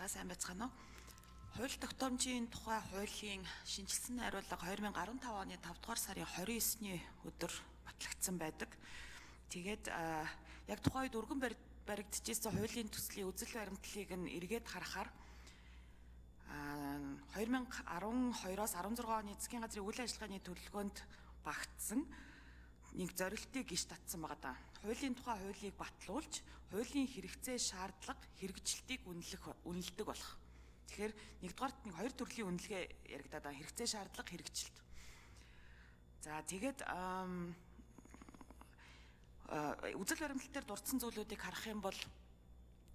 За сайн байцгаана уу? Хууль тогтоомжийн тухай хуулийн шинжилсэн найруулга 2015 оны 5 дугаар сарын 29-ний өдөр батлагдсан байдаг. Тэгээд яг тухайн үед өргөн баригдчихсэн хуулийн төслийн үзэл баримтлалыг нь эргээд харахаар 2012-оос 16 оны засгийн газрын үйл ажиллагааны төлөвлөгөөнд багтсан нэг зорилтыг гიშ татсан байгаа даа. Хуулийн тухай хуулийг батлуулж, хуулийн хэрэгцээ шаардлага, хэрэгжилтийг үнэлдэг болох. Тэгэхээр нэгдүгээрт нэг хоёр төрлийн үнэлгээ яригадаад байгаа. Хэрэгцээ шаардлага, хэрэгжилт. За тэгээд үзэл баримтлал дээр дурдсан зүйлүүдийг харах юм бол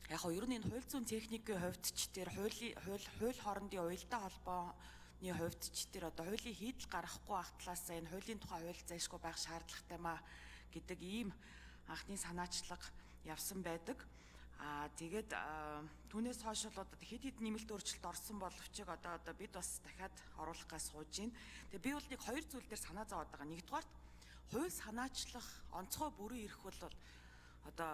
яг нь ер нь энэ хууль зүйн техникийн хувьд ч тэр хууль хоорондын уялдаа холбооны хувьд ч тэр одоо хуулийн хийдэл гаргахгүй байх талаасаа энэ хуулийн тухай хууль зайлшгүй байх шаардлагатай маа гэдэг ийм анхны санаачлага явсан байдаг. Тэгээд түүнээс хойш бол одоо хэд нэмэлт өөрчлөлт орсон боловч одоо бид бас дахиад оруулах гэж сууж байна. Тэгээд би бол нэг хоёр зүйл дээр санаа зовоод байгаа. Нэгдүгээрт хууль санаачлах онцгой бүрэн эрх бол одоо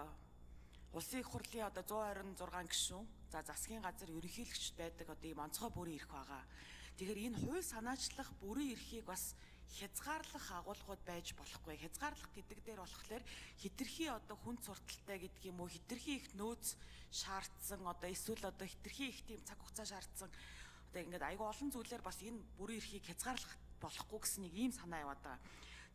улсын их хурлын одоо 126 гишүүн, за засгийн газар ерөнхийлөгч байдаг одоо ийм онцгой бүрэн эрх байгаа. Тэгэхээр энэ хууль санаачлах бүрэн эрхийг бас хязгаарлах агуулгууд байж болохгүй. Хязгаарлах гэдэг дээр болохоор хитрхи одоо хүн сурталтай гэдэг юм уу, хитрхи их нөөц шаардсан одоо эсвэл одоо хитрхи их тийм цаг хугацаа шаардсан одоо ингээд айгүй олон зүйлээр бас энэ бүрэн эрхийг хязгаарлах болохгүй гэсэн нэг ийм санаа яваад байгаа.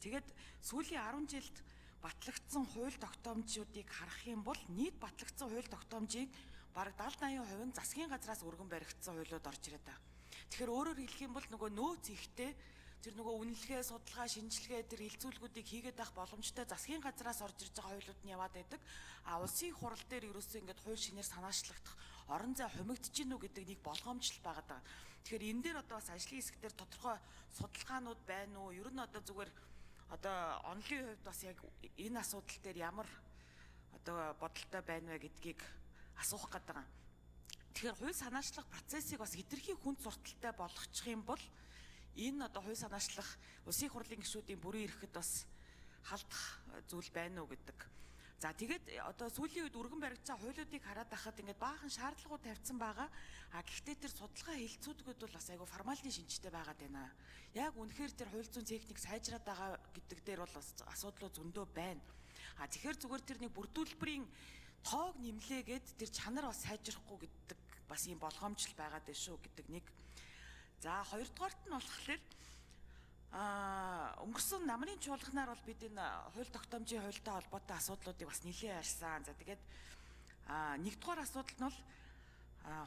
Тэгээд сүүлийн 10 жилд батлагдсан хууль тогтоомжуудыг харах юм бол нийт батлагдсан хууль тогтоомжийг бараг 70-80% нь засгийн газраас өргөн баригдсан хуулиуд орж ирээд байгаа. Тэгэхээр өөрөөр хэлэх юм бол нөгөө нөөц ихтэй тэр нөгөө үнэлгээ, судалгаа, шинжилгээ тэр хилцүүлгүүдийг хийгээд байх боломжтой засгийн газраас орж ирж байгаа хуулиуд нь яваад байдаг. Улсын хурал дээр ерөөсөө ингээд хууль шинээр санаачлагдах орон зай хумигдж гинүү гэдэг нэг болгоомжл байгаа даа. Тэгэхээр энэ дээр одоо бас ажлын хэсэг дээр тодорхой судалгаанууд байна уу? Ер нь одоо зүгээр одоо онлын хувьд бас яг энэ асуудал дээр ямар одоо бодолтой байна вэ гэдгийг асуух гэдэг байгаа. Тэгэхээр хууль санаачлах процессыг бас хитрхи хүн сурталтай болгочих юм бол энэ одоо хууль санаачлах улсын хурлын гишүүдийн бүрэн эрхэд бас халдах зүйл байна уу гэдэг. За тэгээд одоо сүүлийн үед өргөн баригдсан хуулиудыг хараад байхад ингээд баахан шаардлагууд тавьсан байгаа. Гэхдээ тэр судалгаа хилцүүлгүүд бол бас айгүй формалын шинжтэй байгаад байна. Яг үнэхээр тэр хууль зүйн техник сайжраад байгаа гэдэг дээр бол бас асуудлууд зөндөө байна. Тэгэхээр зүгээр тэр нэг бүрдүүлбэрийн тоог нэмлээгээд тэр чанар бас сайжрахгүй гэдэг бас ийм болгоомжл байгаад байна шүү гэдэг нэг. За хоёрдугаарт нь болохоор өнгөрсөн намрын чуулганаар бол бид энэ хууль тогтоомжийн хуультай холбоотой асуудлуудыг бас нэлээд ярьсан. За тэгээд нэгдүгээр асуудал нь бол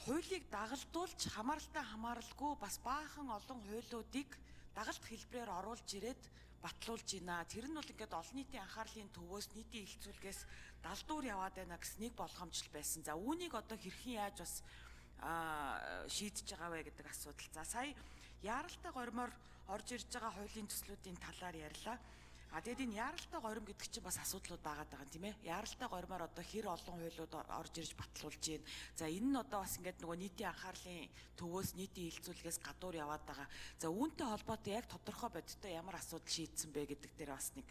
хуулийг дагалдуулж хамааралтай хамааралгүй бас баахан олон хуулиудыг дагалт хэлбэрээр оруулж ирээд батлуулж байна. Тэр нь бол ингээд олон нийтийн анхаарлын төвөөс нийтийн хилцүүлгээс далдуур яваад байна гэсэн нэг болгоомжл байсан. За үүнийг одоо хэрхэн яаж бас шийдэж байгаа вэ гэдэг асуудал. За сая яаралтай гормоор орж ирж байгаа хуулийн төслүүдийн талаар ярьлаа. Тэгээд энэ яаралтай горим гэдэг чинь бас асуудлууд байгаа даа тийм ээ. Яаралтай гормоор одоо хэр олон хуулиуд орж ирж батлуулж байна. За энэ нь одоо бас ингээд нөгөө нийтийн анхаарлын төвөөс нийтийн хилцүүлгээс гадуур яваад байгаа. За үүнтэй холбоотой яг тодорхой бодиттой ямар асуудал шийдсэн бэ гэдэг дээр бас нэг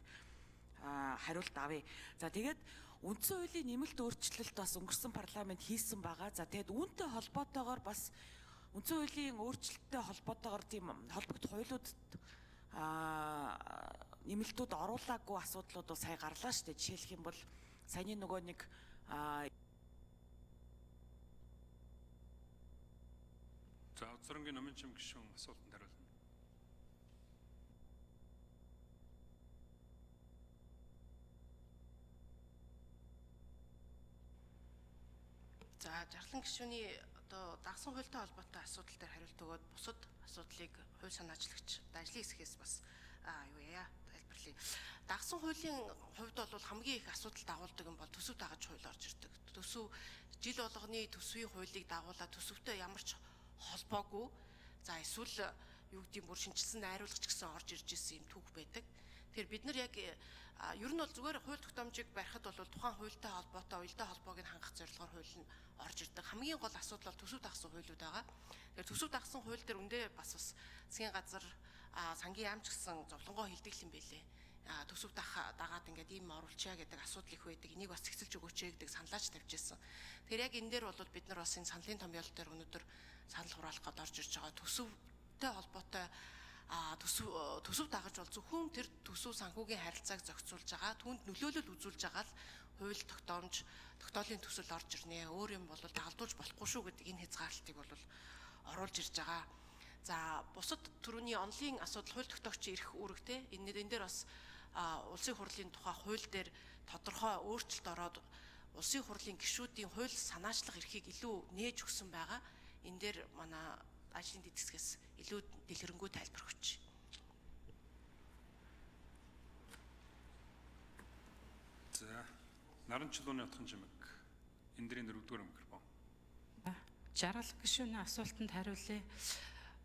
хариулт авъя. За тэгээд үндсэн хуулийн нэмэлт өөрчлөлт бас өнгөрсөн парламент хийсэн байгаа. За тэгээд үүнтэй холбоотойгоор бас үндсэн хуулийн өөрчлөлттэй холбоотойгоор тийм холбогдох хуулиудад нэмэлтүүд оруулаагүй асуудлууд бол сая гарлаа шүү дээ. Жишээлх юм бол саяны нөгөө нэг За Удсрангийн номын чим гишүүн асуултанд хариулна. За жаргалан гишүүний одоо дагсан хуультай холбоотой асуудал дээр хариулт өгөөд бусад асуудлыг хууль санаачлагч ажлын хэсгээс бас тайлбарлая. Дагсан хуулийн хувьд бол хамгийн их асуудал дагуулдаг юм бол төсөв дагаж хууль орж ирдэг. Төсөв жил болгоны төсвийн хуулийг дагуулаад төсөвтэй ямар ч холбоогүй. За эсвэл юу гэдэг бүр шинжилсэн найруулгач гэсэн орж ирж исэн юм түүх байдаг. Тэгэхээр бид нар яг ер нь бол зүгээр хууль тогтоомжийг барихад бол тухайн хуультай холбоотой уялдаа холбоог нь хангах зорилгоор хууль нь орж ирдэг. Хамгийн гол асуудал бол төсөв дагсан хуулиуд байгаа. Тэгэхээр төсөв дагсан хууль дээр үндэ бас засгийн газар сангийн яамч гэсэн зовлонгоо хилдэг юм байлээ. төсөв дагаад ингээд ийм оруулчаа гэдэг асуудал их байдаг. Энийг бас цэгцэлж өгөөч гэдэг саналаач тавьжсэн. Тэгэхээр яг энэ дээр бол бид нар бас энэ саналын томьёол дээр өнөөдөр санал хураалах гээд орж ирж байгаа. Төсөвтэй холбоотой төсөв дагаж бол зөвхөн тэр төсөв санхүүгийн харилцааг зохицуулж байгаа, түүнд нөлөөлөл үзүүлж байгаа л хууль тогтоомж, тогтоолын төсөл орж ирнэ. Өөр юм бол дагалдуулж болохгүй шүү гэдэг энэ хязгаарлалтыг бол оруулж ирж байгаа. За бусад төрөний онлын асуудал хууль тогтоогчийн эрх үүрэгтэй энэ дээр бас улсын хурлын тухай хууль дээр тодорхой өөрчлөлт ороод улсын хурлын гишүүдийн хууль санаачлах эрхийг илүү нээж өгсөн байгаа. Энэ дээр манай ажлын дэд хэсгээс илүү дэлгэрэнгүй тайлбар өгч. За наран чулууны утгын жимэг энэ дэрийн 4-р микрофон. Жаргал гишүүний асуултанд хариулъя.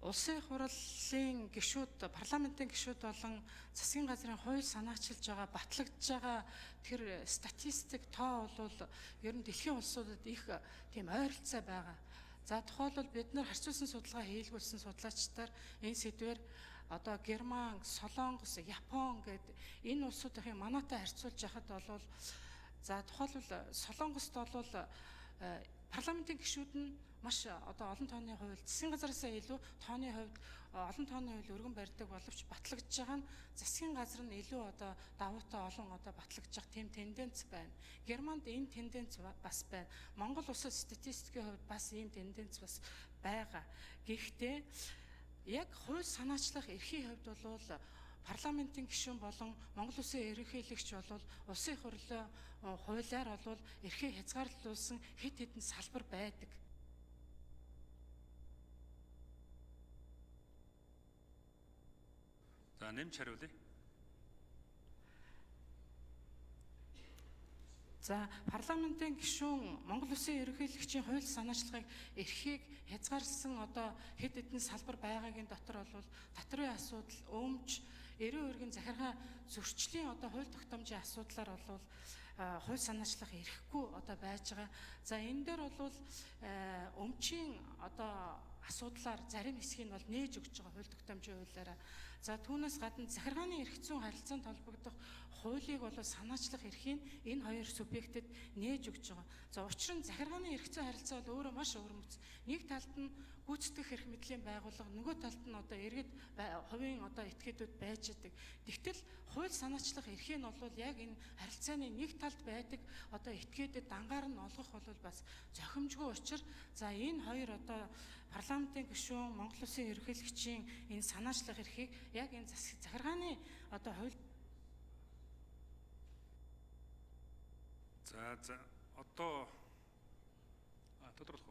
Улсын хурлын гишүүд, парламентын гишүүд болон засгийн газрын хууль санаачилж байгаа, батлагдж байгаа тэр статистик тоо бол ер нь дэлхийн улсуудад их тийм ойролцоо байгаа. За тухайлбал бид нар харьцуулсан судалгаа хийлгүүлсэн судлаачдаар энэ сэдвэр одоо Герман, Солонгос, Япон гэдэг энэ улсуудын манайтай харьцуулж яхад бол за тухайлбал Солонгост бол парламентын гишүүд нь маш одоо олон тооны хувьд засгийн газараас илүү тооны хувьд олон тооны хувьд өргөн барьдаг боловч батлагдж байгаа нь засгийн газар нь илүү одоо давуутай олон одоо батлагдж тийм тенденц байна. Германд энэ тенденц бас байна. Монгол улсад статистикийн хувьд бас ийм тенденц бас байгаа. Гэхдээ яг хууль санаачлах эрхийн хувьд бол парламентын гишүүн болон Монгол улсын ерөнхийлөгч бол улсын хурлын хуулиар бол эрхээ хязгаарлуулсан хэд хэдэн салбар байдаг. За нэмж хариулъя. За парламентын гишүүн Монгол улсын ерөнхийлөгчийн хууль санаачлагыг эрхийг хязгаарласан одоо хэд хэдэн салбар байгаагийн дотор бол татрын асуудал, өмч, эрийн үерийн захиргаа зөрчлийн одоо хууль тогтоомжийн асуудлаар бол хууль санаачлах эрхгүй одоо байж байгаа. За энэ дээр бол өмчийн одоо асуудлаар зарим хэсгийг бол нээж өгч байгаа хууль тогтоомжийн хуулиараа. За түүнээс гадна захиргааны эрх зүйн харилцаанд холбогдох хуулийг бол санаачлах эрхийг энэ хоёр субъектэд нээж өгч байгаа. За учир нь захиргааны эрх зүйн харилцаа бол өөрөө маш өвөрмөц. Нэг талд нь гүйцэтгэх эрх мэдлийн байгууллага, нөгөө талд нь одоо иргэд хувийн одоо этгээдүүд байж идэг. Тэгтэл хууль санаачлах эрхийг нь бол яг энэ харилцааны нэг талд байдаг одоо этгээдэд дангаар нь олгох бол бас зохимжгүй учир. За энэ хоёр одоо парламентын гишүүн Монгол улсын ерөнхийлөгчийн энэ санаачлах эрхийг яг энэ захиргааны одоо хууль. За одоо тодорхойлох